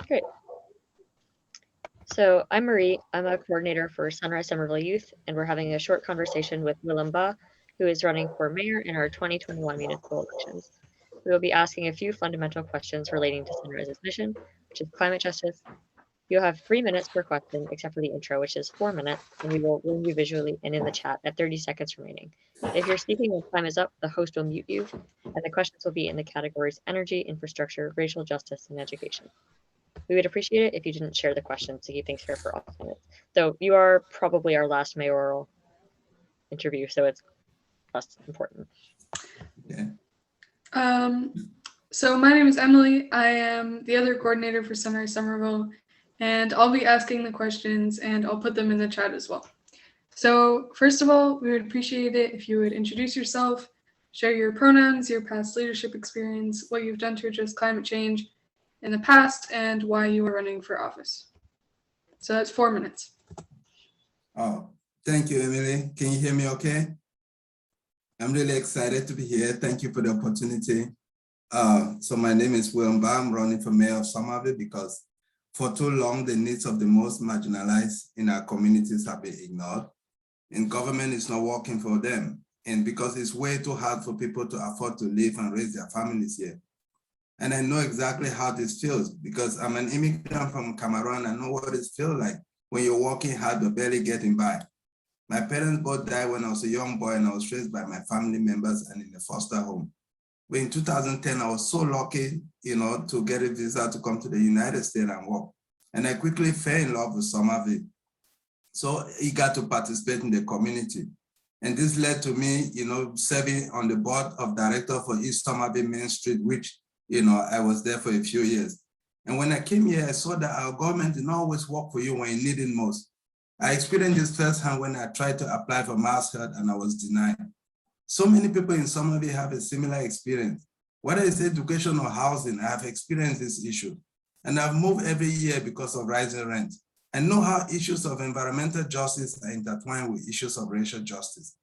Great. So I'm Marie. I'm a coordinator for Sunrise Somerville Youth, and we're having a short conversation with Will Mbah, who is running for mayor in our 2021 municipal elections. We will be asking a few fundamental questions relating to Sunrise's mission, which is climate justice. You'll have 3 minutes per question, except for the intro, which is 4 minutes, and we will ring you visually and in the chat at 30 seconds remaining. If you're speaking when time is up, the host will mute you, and the questions will be in the categories energy, infrastructure, racial justice, and education. We would appreciate it if you didn't share the questions to keep things fair for all candidates. So you are probably our last mayoral interview, so it's less important. Yeah. So my name is Emily. I am the other coordinator for Sunrise Somerville, and I'll be asking the questions and I'll put them in the chat as well. So first of all, we would appreciate it if you would introduce yourself, share your pronouns, your past leadership experience, what you've done to address climate change in the past, and why you are running for office. So that's 4 minutes. Oh, thank you, Emily. Can you hear me okay? I'm really excited to be here. Thank you for the opportunity. So my name is Will Mbah. I'm running for mayor of Somerville because for too long, the needs of the most marginalized in our communities have been ignored, and government is not working for them. And because it's way too hard for people to afford to live and raise their families here. And I know exactly how this feels because I'm an immigrant from Cameroon. I know what it feels like when you're working hard but barely getting by. My parents both died when I was a young boy and I was raised by my family members and in a foster home. But in 2010, I was so lucky, to get a visa to come to the United States and work. And I quickly fell in love with Somerville. So eager to participate in the community. And this led to me, serving on the board of director for East Somerville Main Street, which, I was there for a few years. And when I came here, I saw that our government did not always work for you when you need it most. I experienced this firsthand when I tried to apply for Mass Health and I was denied. So many people in Somerville have a similar experience. Whether it's education or housing, I have experienced this issue. And I've moved every year because of rising rent. I know how issues of environmental justice are intertwined with issues of racial justice.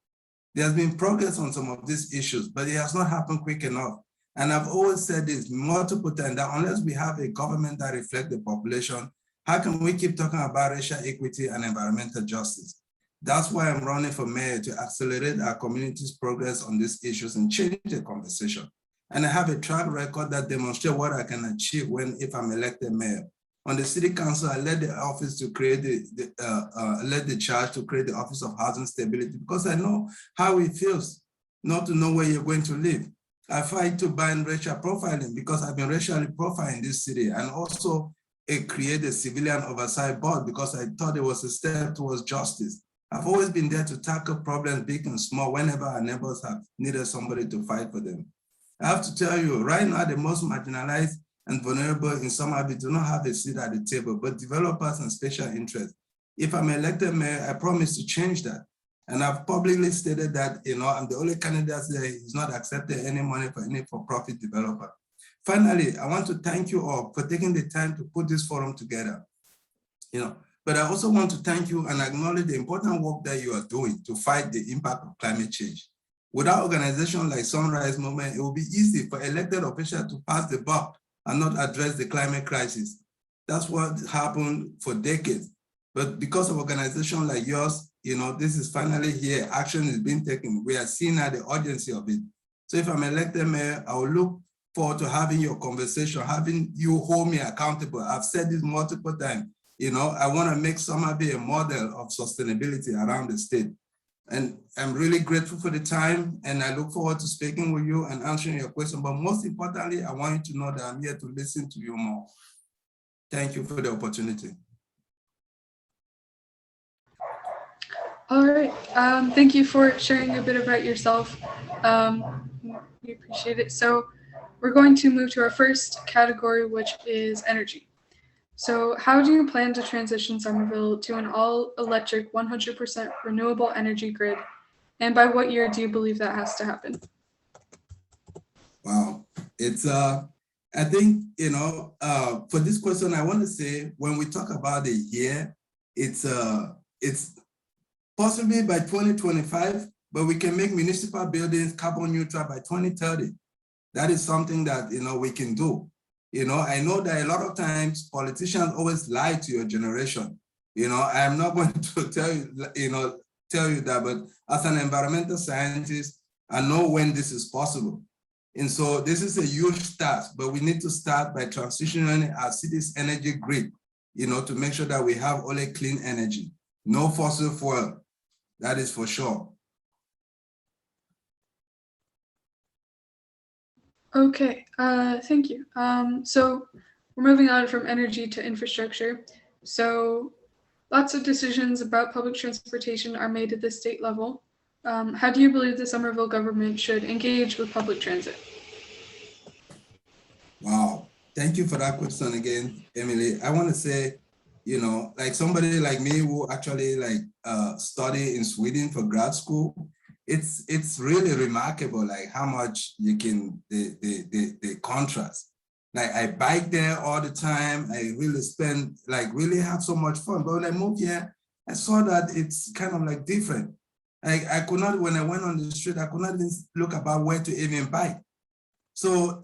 There has been progress on some of these issues, but it has not happened quick enough. And I've always said this multiple times, that unless we have a government that reflects the population, how can we keep talking about racial equity and environmental justice? That's why I'm running for mayor, to accelerate our community's progress on these issues and change the conversation. And I have a track record that demonstrates what I can achieve if I'm elected mayor. On the city council, I led the office to create led the charge to create the Office of Housing Stability because I know how it feels not to know where you're going to live. I fight to ban racial profiling because I've been racially profiled in this city, and also create a civilian oversight board because I thought it was a step towards justice. I've always been there to tackle problems big and small whenever our neighbors have needed somebody to fight for them. I have to tell you, right now, the most marginalized and vulnerable in Somerville do not have a seat at the table, but developers and special interests. If I'm elected mayor, I promise to change that. And I've publicly stated that, I'm the only candidate there who's not accepted any money for any for-profit developer. Finally, I want to thank you all for taking the time to put this forum together. But I also want to thank you and acknowledge the important work that you are doing to fight the impact of climate change. Without organizations like Sunrise Movement, it will be easy for elected officials to pass the buck and not address the climate crisis. That's what happened for decades. But because of organizations like yours, this is finally here, action is being taken. We are seeing now the urgency of it. So if I'm elected mayor, I will look forward to having your conversation, having you hold me accountable. I've said this multiple times. I want to make Somerville a model of sustainability around the state. And I'm really grateful for the time, and I look forward to speaking with you and answering your question. But most importantly, I want you to know that I'm here to listen to you more. Thank you for the opportunity. All right, thank you for sharing a bit about yourself. We appreciate it. So we're going to move to our first category, which is energy. So how do you plan to transition Somerville to an all-electric 100% renewable energy grid? And by what year do you believe that has to happen? Wow, it's, I think, for this question, I want to say, when we talk about the year, it's possibly by 2025, but we can make municipal buildings carbon neutral by 2030. That is something that, we can do. I know that a lot of times politicians always lie to your generation. I'm not going to tell you that, but as an environmental scientist, I know when this is possible. And so this is a huge start, but we need to start by transitioning our city's energy grid, to make sure that we have only clean energy, no fossil fuel. That is for sure. Okay, thank you. So we're moving on from energy to infrastructure. So lots of decisions about public transportation are made at the state level. How do you believe the Somerville government should engage with public transit? Wow, thank you for that question again, Emily. I want to say, like somebody like me who actually study in Sweden for grad school, it's really remarkable, like how much you can, the contrast. Like I bike there all the time. I really really have so much fun. But when I moved here, I saw that it's kind of like different. I could not, when I went on the street, I could not even look about where to even bike. So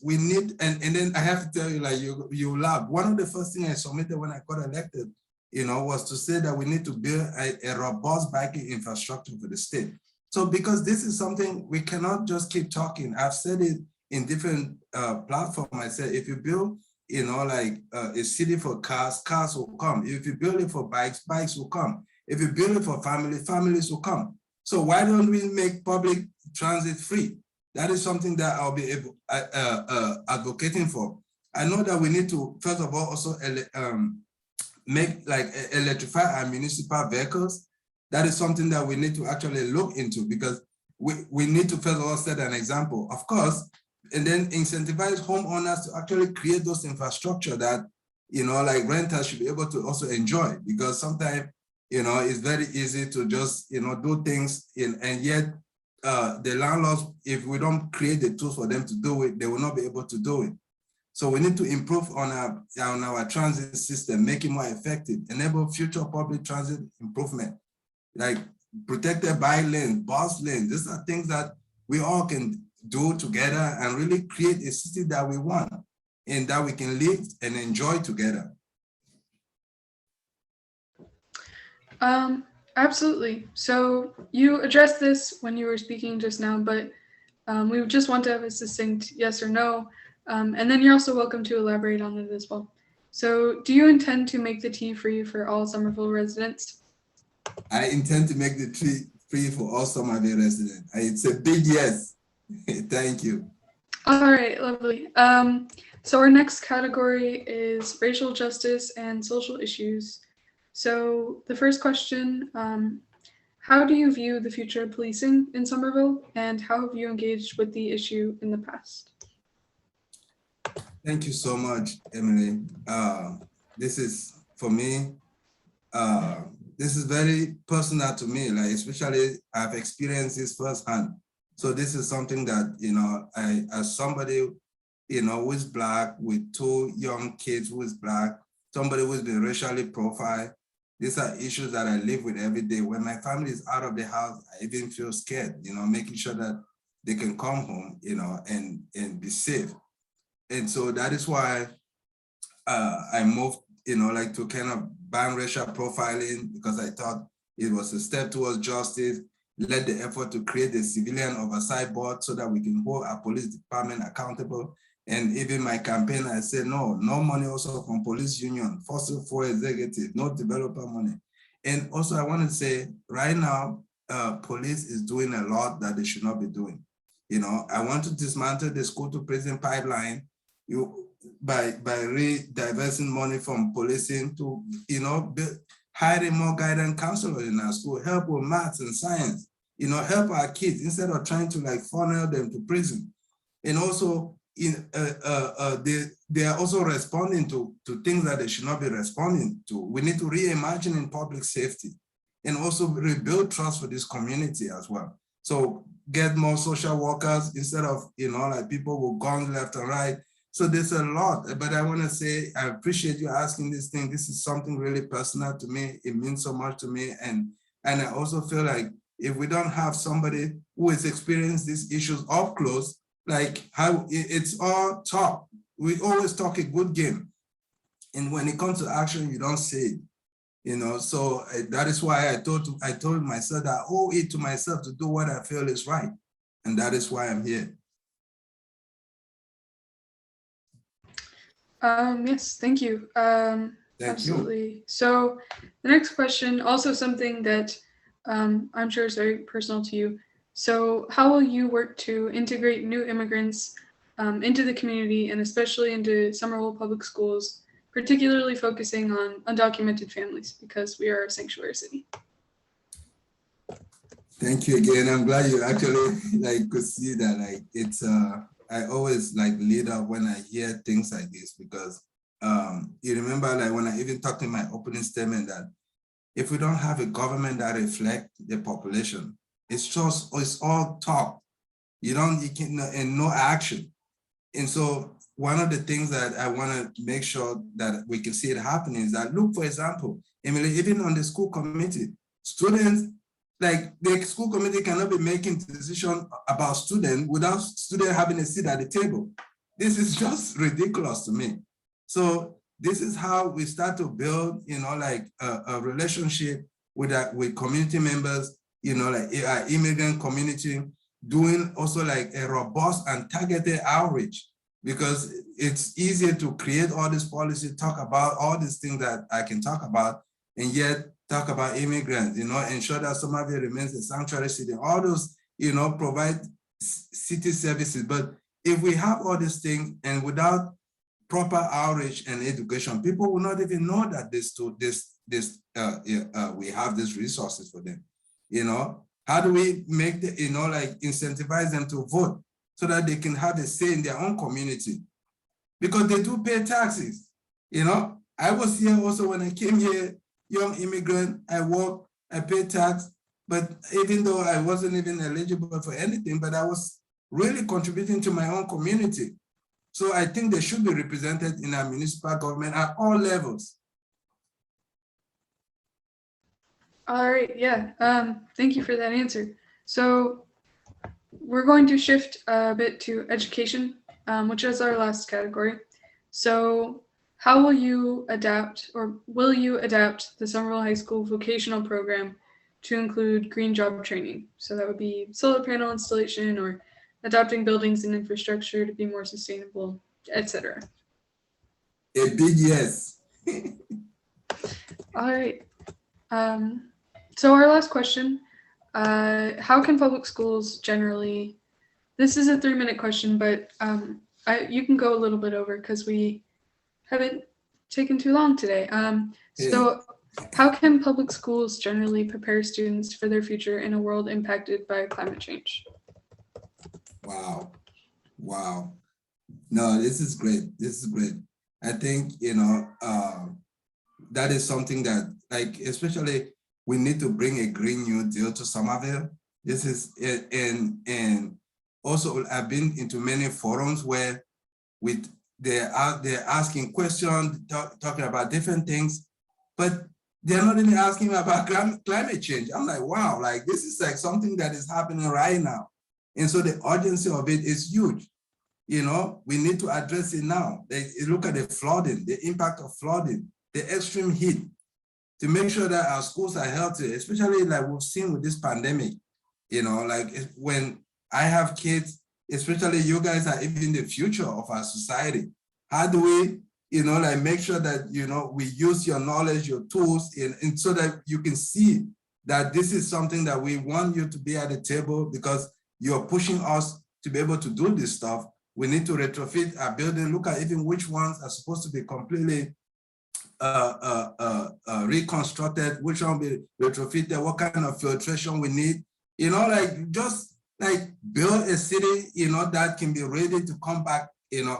we need, and then I have to tell you, like you laugh. One of the first things I submitted when I got elected, was to say that we need to build a robust biking infrastructure for the state. So because this is something we cannot just keep talking. I've said it in different platforms. I said, if you build, a city for cars, cars will come. If you build it for bikes, bikes will come. If you build it for family, families will come. So why don't we make public transit free? That is something that I'll be advocating for. I know that we need to, first of all, also electrify our municipal vehicles. That is something that we need to actually look into, because we need to first of all set an example, of course, and then incentivize homeowners to actually create those infrastructure that, renters should be able to also enjoy, because sometimes, it's very easy to just, do things and yet the landlords, if we don't create the tools for them to do it, they will not be able to do it. So we need to improve on our transit system, make it more effective, enable future public transit improvement, like protected bike lanes, bus lanes. These are things that we all can do together and really create a city that we want and that we can live and enjoy together. Absolutely. So you addressed this when you were speaking just now, but we just want to have a succinct yes or no. And then you're also welcome to elaborate on it as well. So do you intend to make the tea free for all Somerville residents? I intend to make the tea free for all Somerville residents. It's a big yes. Thank you. All right, lovely. So our next category is racial justice and social issues. So the first question, how do you view the future of policing in Somerville, and how have you engaged with the issue in the past? Thank you so much, Emily. This is, for me, this is very personal to me, like especially I've experienced this firsthand. So this is something that, I, as somebody, who is Black with 2 young kids who is Black, somebody who has been racially profiled, these are issues that I live with every day. When my family is out of the house, I even feel scared, making sure that they can come home, and be safe. And so that is why I moved, to kind of ban racial profiling, because I thought it was a step towards justice, led the effort to create a civilian oversight board so that we can hold our police department accountable. And even my campaign, I said, no money also from police union, fossil fuel executive, no developer money. And also I want to say right now, police is doing a lot that they should not be doing. I want to dismantle the school to prison pipeline by rediversing money from policing to, hiring more guidance counselors in our school, help with maths and science, help our kids instead of trying to funnel them to prison. And also, they are also responding to things that they should not be responding to. We need to reimagine in public safety and also rebuild trust for this community as well. So get more social workers instead of, people with guns left and right. So there's a lot, but I want to say, I appreciate you asking this thing. This is something really personal to me. It means so much to me. And I also feel like if we don't have somebody who has experienced these issues up close, like how it's all talk, we always talk a good game. And when it comes to action, you don't say it. You know, so that is why I told myself that I owe it to myself to do what I feel is right. And that is why I'm here. Yes, thank you. Thank Absolutely. you. So the next question, also something that I'm sure is very personal to you. So how will you work to integrate new immigrants into the community and especially into Somerville Public Schools, particularly focusing on undocumented families because we are a sanctuary city? Thank you again. I'm glad you actually could see that it's I always lead up when I hear things like this because you remember when I even talked in my opening statement that if we don't have a government that reflects the population, it's all talk. You can and no action. And so one of the things that I want to make sure that we can see it happening is that, look, for example, Emily, even on the school committee, students, the school committee cannot be making decisions about students without students having a seat at the table. This is just ridiculous to me. So this is how we start to build, a relationship with community members, our immigrant community, doing also a robust and targeted outreach, because it's easier to create all this policy, talk about all these things that I can talk about, and yet talk about immigrants, ensure that Somerville remains a sanctuary city, all those, provide city services. But if we have all these things and without proper outreach and education, people will not even know that we have these resources for them. How do we make the, incentivize them to vote so that they can have a say in their own community? Because they do pay taxes. I was here also when I came here, young immigrant, I work, I pay tax, but even though I wasn't even eligible for anything, but I was really contributing to my own community. So I think they should be represented in our municipal government at all levels. All right, yeah, thank you for that answer. So we're going to shift a bit to education, which is our last category. So how will you adapt, or will you adapt the Somerville High School vocational program to include green job training? So that would be solar panel installation or adapting buildings and infrastructure to be more sustainable, etc. A big yes. All right. So our last question, how can public schools generally, this is a 3-minute question, but you can go a little bit over because we haven't taken too long today. So how can public schools generally prepare students for their future in a world impacted by climate change? Wow. Wow. No, this is great. This is great. I think, that is something that, especially we need to bring a Green New Deal to Somerville. This is, and also I've been into many forums where they're asking questions, talking about different things, but they're not even asking about climate change. I'm like, wow, this is something that is happening right now. And so the urgency of it is huge. We need to address it now. Look at the flooding, the impact of flooding, the extreme heat, to make sure that our schools are healthy, especially we've seen with this pandemic. When I have kids, especially you guys are even the future of our society. How do we, make sure that, we use your knowledge, your tools, and so that you can see that this is something that we want you to be at the table, because you're pushing us to be able to do this stuff. We need to retrofit our building, look at even which ones are supposed to be completely reconstructed, which one will be retrofitted, what kind of filtration we need, just build a city, that can be ready to combat,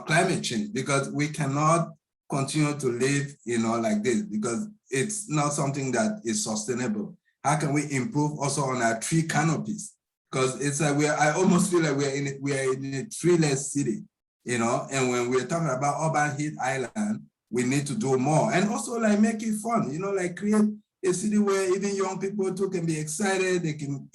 climate change, because we cannot continue to live, like this, because it's not something that is sustainable. How can we improve also on our tree canopies? Because it's I almost feel like we are in a treeless city, and when we're talking about urban heat island, we need to do more, and also make it fun, create a city where even young people too can be excited. They can,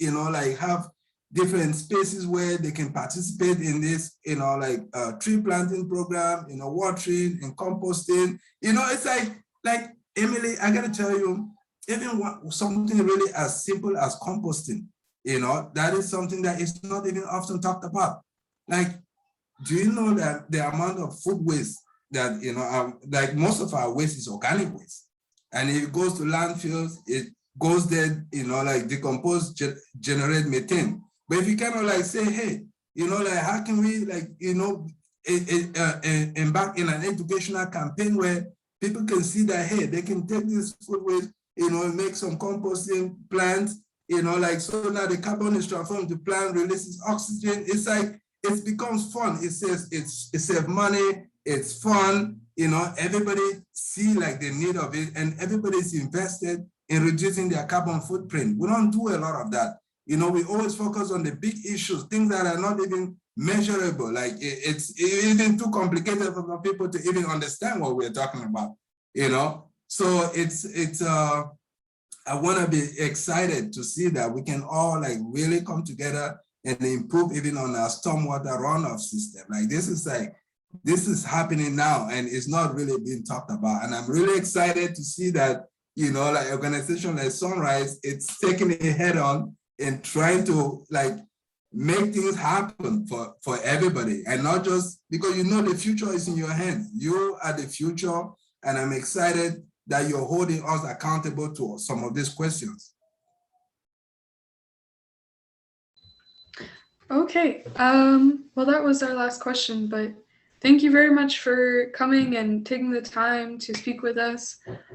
have different spaces where they can participate in this, like tree planting program, watering and composting. It's like Emily, I gotta tell you, even something really as simple as composting, that is something that is not even often talked about. Like, do you know that the amount of food waste that, like most of our waste is organic waste, and if it goes to landfills, it goes there, like decompose, generate methane. But if you kind of like say, hey, like how can we like, embark in an educational campaign where people can see that, hey, they can take this food waste, make some composting plants, like so now the carbon is transformed to plant, releases oxygen. It's like, it becomes fun. It says it saves money, it's fun, everybody see like the need of it, and everybody's invested in reducing their carbon footprint. We don't do a lot of that. We always focus on the big issues, things that are not even measurable. Like it's even too complicated for people to even understand what we're talking about, So I want to be excited to see that we can all like really come together and improve even on our stormwater runoff system. Like this is happening now, and it's not really being talked about. And I'm really excited to see that, like organization like Sunrise, it's taking it head on and trying to like make things happen for everybody, and not just because the future is in your hands. You are the future, and I'm excited that you're holding us accountable to some of these questions. Okay, well, that was our last question, but thank you very much for coming and taking the time to speak with us.